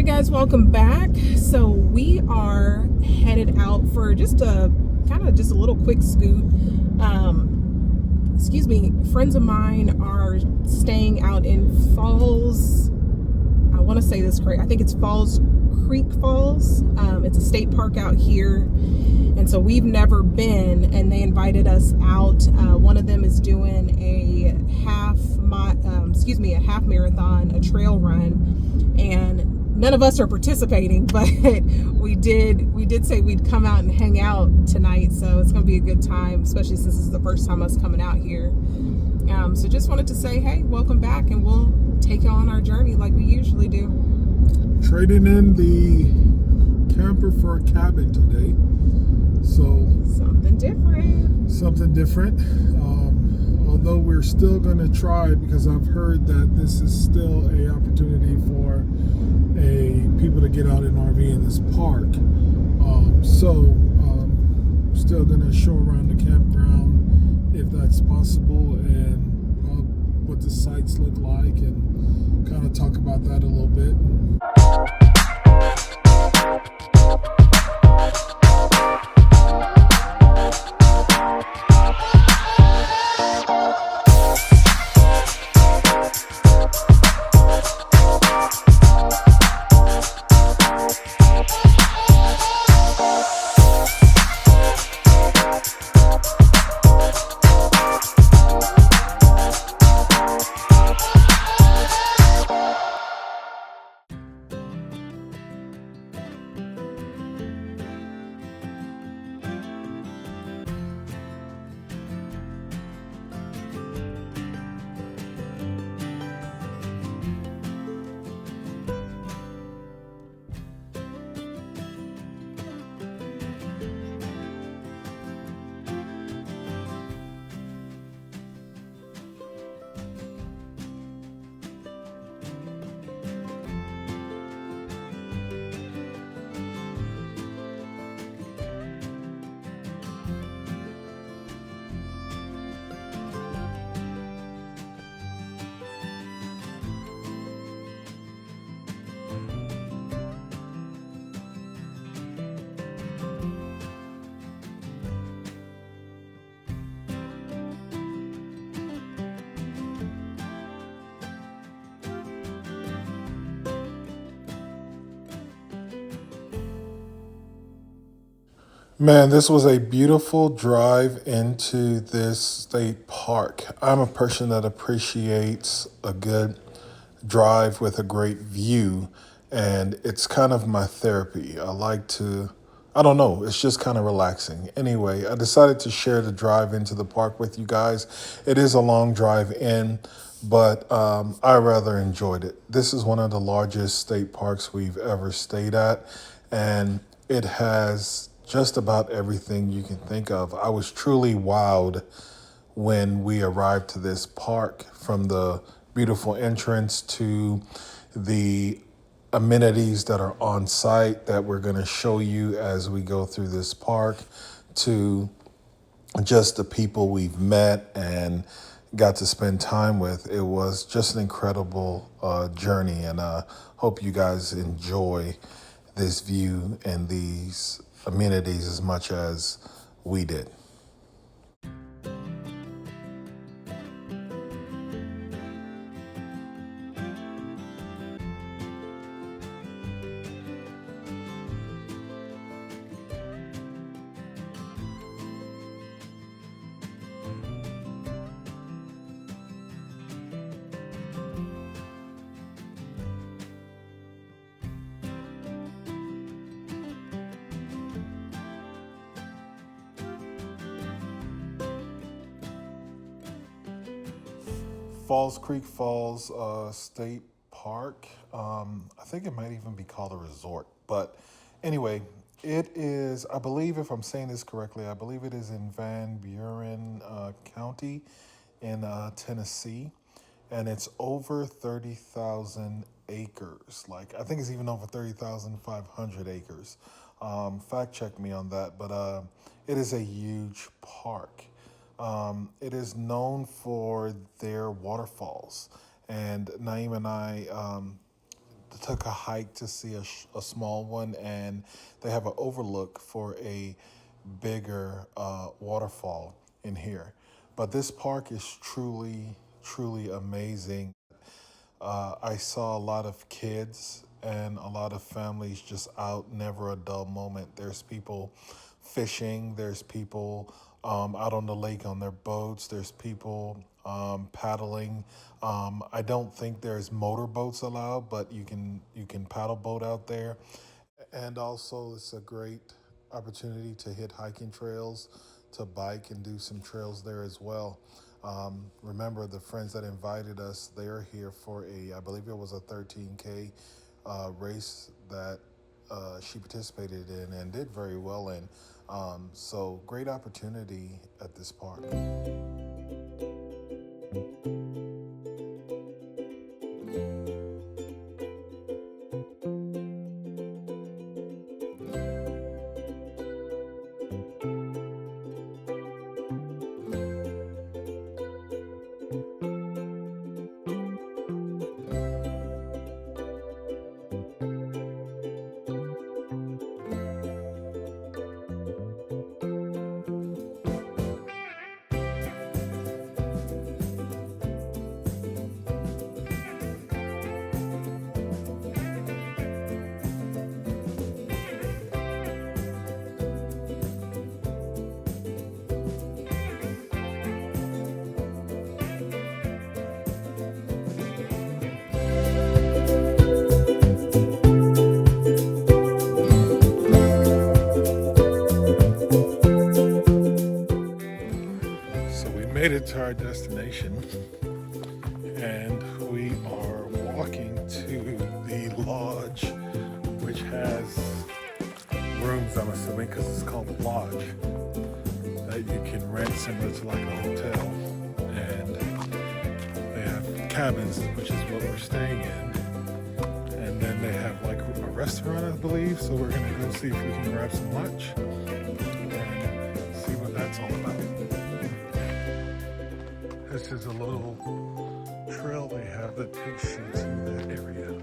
right, guys, welcome back. So we are headed out for just a little quick scoot. Friends of mine are staying out in Falls. I want to say this correct. I think it's Falls Creek Falls. It's a state park out here, and so we've never been. And they invited us out. One of them is doing a half marathon, a trail run, and none of us are participating, but we did say we'd come out and hang out tonight, so it's gonna be a good time, especially since this is the first time us coming out here. So just wanted to say, hey, welcome back, and we'll take you on our journey like we usually do. Trading in the camper for a cabin today, so something different. Although we're still going to try, because I've heard that this is still a opportunity for people to get out in RV in this park. Still going to show around the campground if that's possible, and what the sites look like, and kind of talk about that a little bit. Man, this was a beautiful drive into this state park. I'm a person that appreciates a good drive with a great view, and it's kind of my therapy. I don't know, it's just kind of relaxing. Anyway, I decided to share the drive into the park with you guys. It is a long drive in, but I rather enjoyed it. This is one of the largest state parks we've ever stayed at, and it has just about everything you can think of. I was truly wowed when we arrived to this park, from the beautiful entrance to the amenities that are on site that we're going to show you as we go through this park, to just the people we've met and got to spend time with. It was just an incredible journey, and I hope you guys enjoy this view and these amenities as much as we did. Falls Creek Falls State Park. I think it might even be called a resort. But anyway, it is, I believe, if I'm saying this correctly, I believe it is in Van Buren County in Tennessee. And it's over 30,000 acres. Like, I think it's even over 30,500 acres. Fact check me on that. But it is a huge park. It is known for their waterfalls, and Naeem and I took a hike to see a small one, and they have an overlook for a bigger waterfall in here. But this park is truly, truly amazing. I saw a lot of kids and a lot of families just out, never a dull moment. There's people fishing, there's people out on the lake on their boats, there's people paddling. I don't think there's motorboats allowed, but you can paddle boat out there. And also, it's a great opportunity to hit hiking trails, to bike and do some trails there as well. Remember, the friends that invited us, they're here for I believe it was a 13K race that she participated in and did very well in. So, great opportunity at this park. So we made it to our destination, and we are walking to the lodge, which has rooms, I'm assuming, because it's called a lodge, that you can rent similar to like a hotel. And they have cabins, which is what we're staying in. And then they have like a restaurant, I believe. So we're going to go see if we can grab some lunch and see what that's all about. This is a little trail they have that takes you to that area.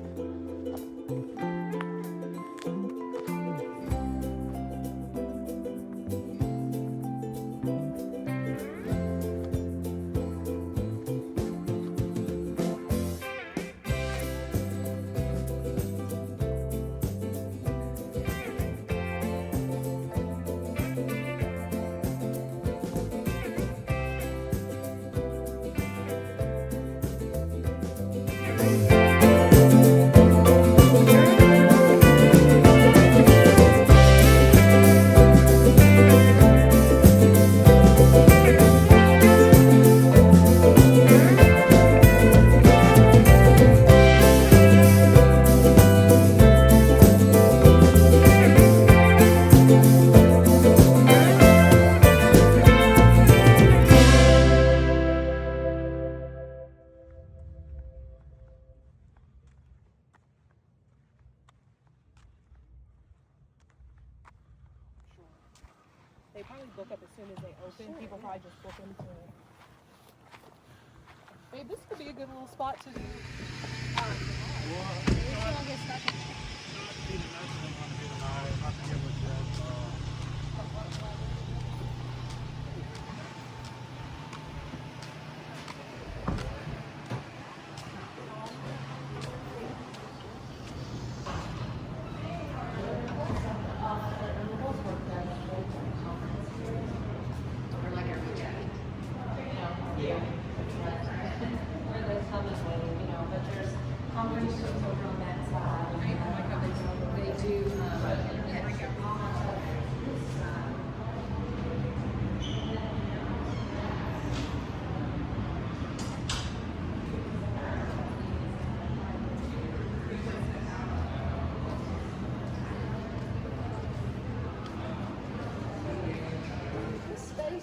They probably book up as soon as they open. People probably just book into it. Hey, this could be a good little spot to do.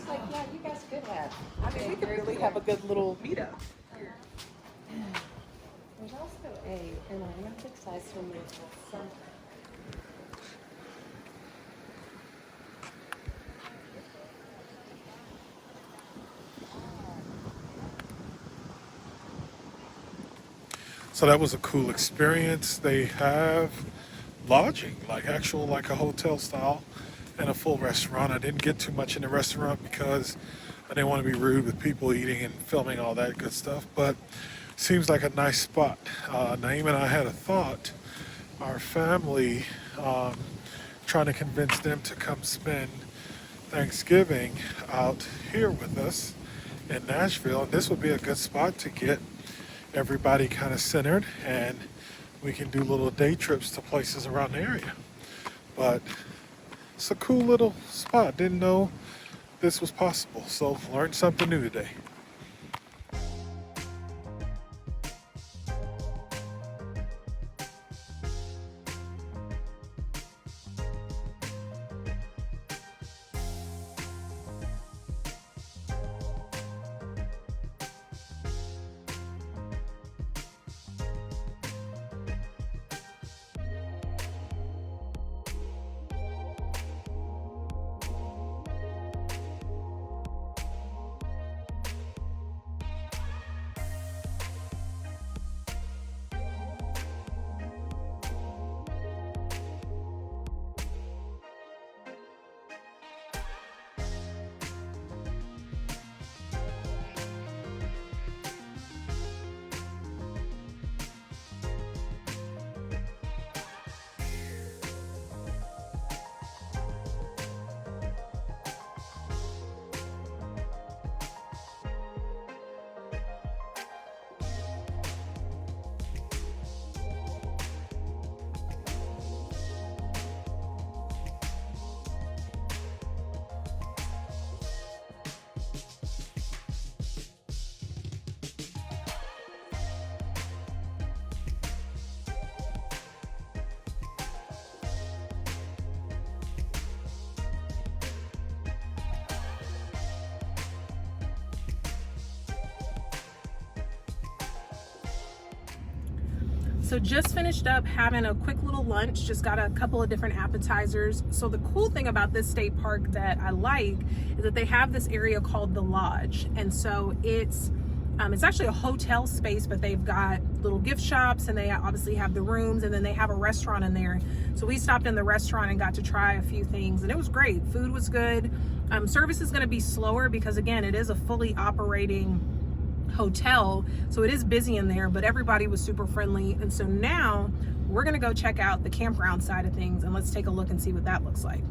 Like, yeah, you guys could have. I mean, we could really have a good little meetup. There's also an Olympic size swimming pool. So that was a cool experience. They have lodging, like actual, like a hotel style, and a full restaurant. I didn't get too much in the restaurant because I didn't want to be rude with people eating and filming all that good stuff, but seems like a nice spot. Naeem and I had a thought, our family, trying to convince them to come spend Thanksgiving out here with us in Nashville. And this would be a good spot to get everybody kind of centered, and we can do little day trips to places around the area. But it's a cool little spot. Didn't know this was possible. So learned something new today. So just finished up having a quick little lunch, just got a couple of different appetizers. So the cool thing about this state park that I like is that they have this area called the Lodge. And so it's actually a hotel space, but they've got little gift shops, and they obviously have the rooms, and then they have a restaurant in there. So we stopped in the restaurant and got to try a few things, and it was great. Food was good. Service is gonna be slower because, again, it is a fully operating hotel, so it is busy in there, but everybody was super friendly. And so now we're gonna go check out the campground side of things, and let's take a look and see what that looks like.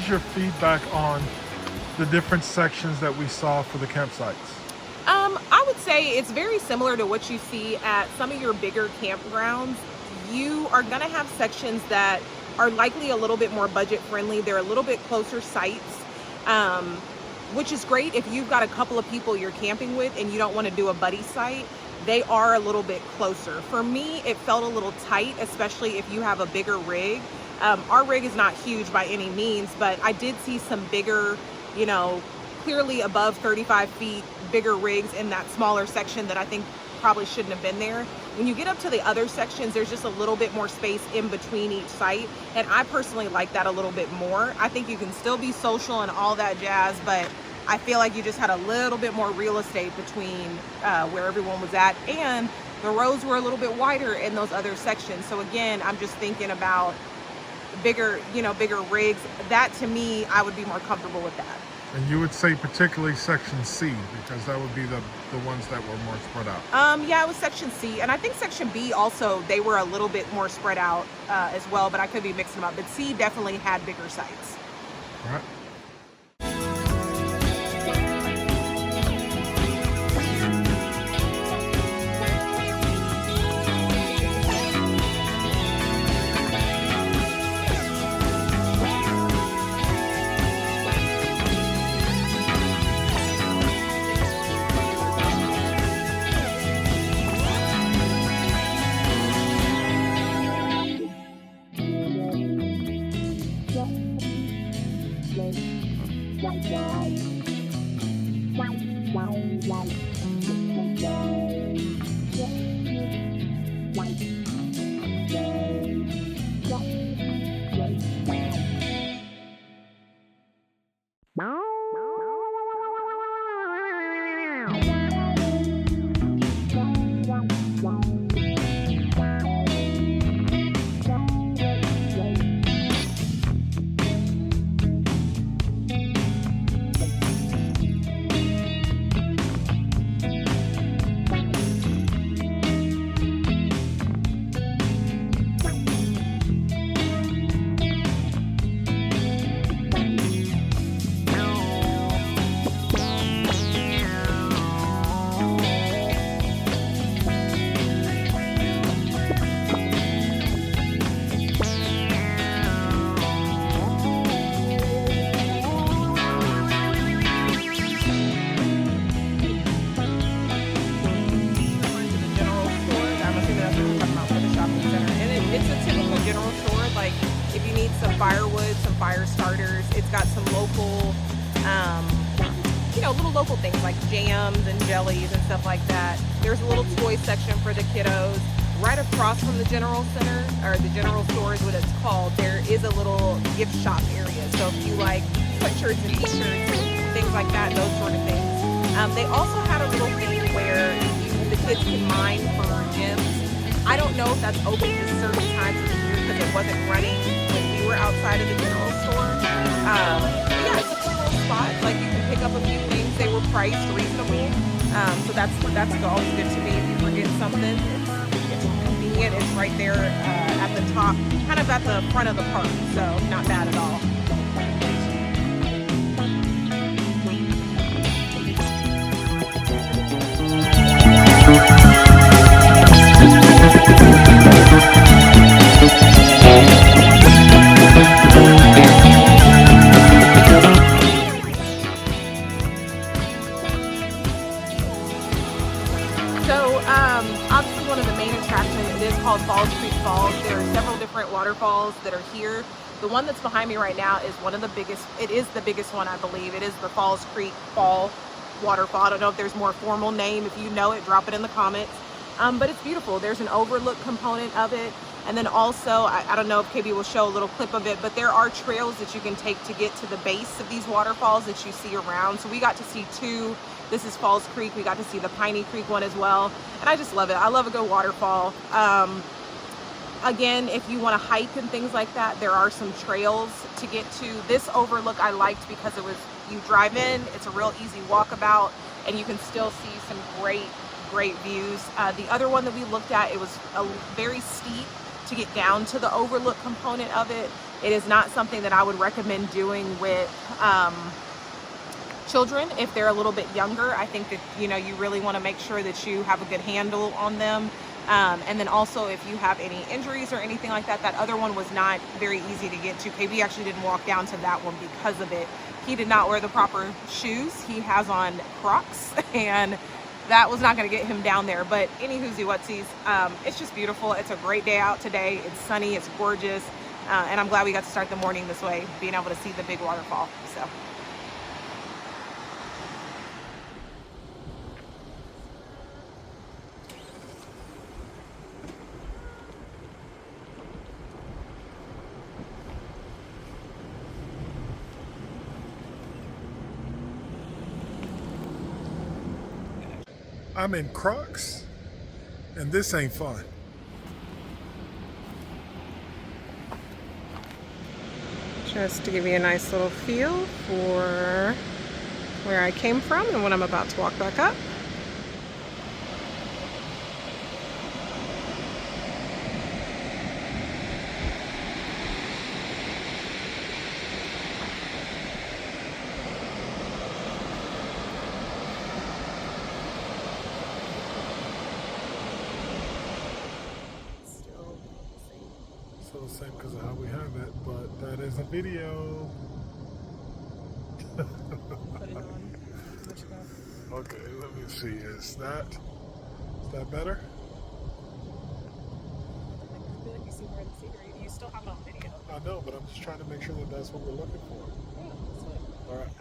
your feedback on the different sections that we saw for the campsites? I would say it's very similar to what you see at some of your bigger campgrounds. You are going to have sections that are likely a little bit more budget friendly. They're a little bit closer sites, which is great if you've got a couple of people you're camping with and you don't want to do a buddy site. They are a little bit closer. For me, it felt a little tight, especially if you have a bigger rig. Our rig is not huge by any means, but I did see some bigger, clearly above 35 feet, bigger rigs in that smaller section that I think probably shouldn't have been there. When you get up to the other sections, there's just a little bit more space in between each site, and I personally like that a little bit more. I think you can still be social and all that jazz, but I feel like you just had a little bit more real estate between where everyone was at, and the roads were a little bit wider in those other sections. So again, I'm just thinking about bigger rigs. That, to me, I would be more comfortable with that. And you would say particularly section C, because that would be the ones that were more spread out. Yeah, it was section C, and I think section B also, they were a little bit more spread out as well, but I could be mixing them up. But C definitely had bigger sites. All right. Firewood, some fire starters. It's got some local, little local things like jams and jellies and stuff like that. There's a little toy section for the kiddos. Right across from the general center, or the general store is what it's called, there is a little gift shop area. So if you like sweatshirts and t-shirts and things like that, those sort of things. They also had a little thing where the kids can mine for gems. I don't know if that's open to certain times of the year because it wasn't running when we were outside of the general store. But yeah, it's a cool little spot. Like, you can pick up a few things. They were priced reasonable. So that's always good to me. If you forget something, it's convenient. It's right there at the top, kind of at the front of the park. So not bad at all. Obviously one of the main attractions, it is called Falls Creek Falls. There are several different waterfalls that are here. The one that's behind me right now is one of the biggest, it is the biggest one, I believe. It is the Falls Creek Fall Waterfall. I don't know if there's more formal name. If you know it, drop it in the comments. But it's beautiful. There's an overlook component of it. And then also, I don't know if KB will show a little clip of it, but there are trails that you can take to get to the base of these waterfalls that you see around. So we got to see two. This is Falls Creek. We got to see the Piney Creek one as well. And I just love it. I love a good waterfall. Again, if you want to hike and things like that, there are some trails to get to. This overlook I liked because it was, you drive in, it's a real easy walkabout, and you can still see some great views. The other one that we looked at, it was very steep to get down to the overlook component of it. It is not something that I would recommend doing with children if they're a little bit younger. I think that, you know, you really want to make sure that you have a good handle on them. And then also if you have any injuries or anything like that, that other one was not very easy to get to. KB actually didn't walk down to that one because of it. He did not wear the proper shoes. He has on Crocs, and that was not going to get him down there. But any whoosie whatsies, it's just beautiful. It's a great day out today. It's sunny, it's gorgeous. And I'm glad we got to start the morning this way, being able to see the big waterfall. So. I'm in Crocs, and this ain't fun. Just to give you a nice little feel for where I came from and when I'm about to walk back up. Still the same because of how we have it, but that is a video. Put it on. Okay, let me see. Is that better? I feel like you see more of the scenery. You still have it on video. I know, but I'm just trying to make sure that that's what we're looking for. Yeah, that's fine. All right.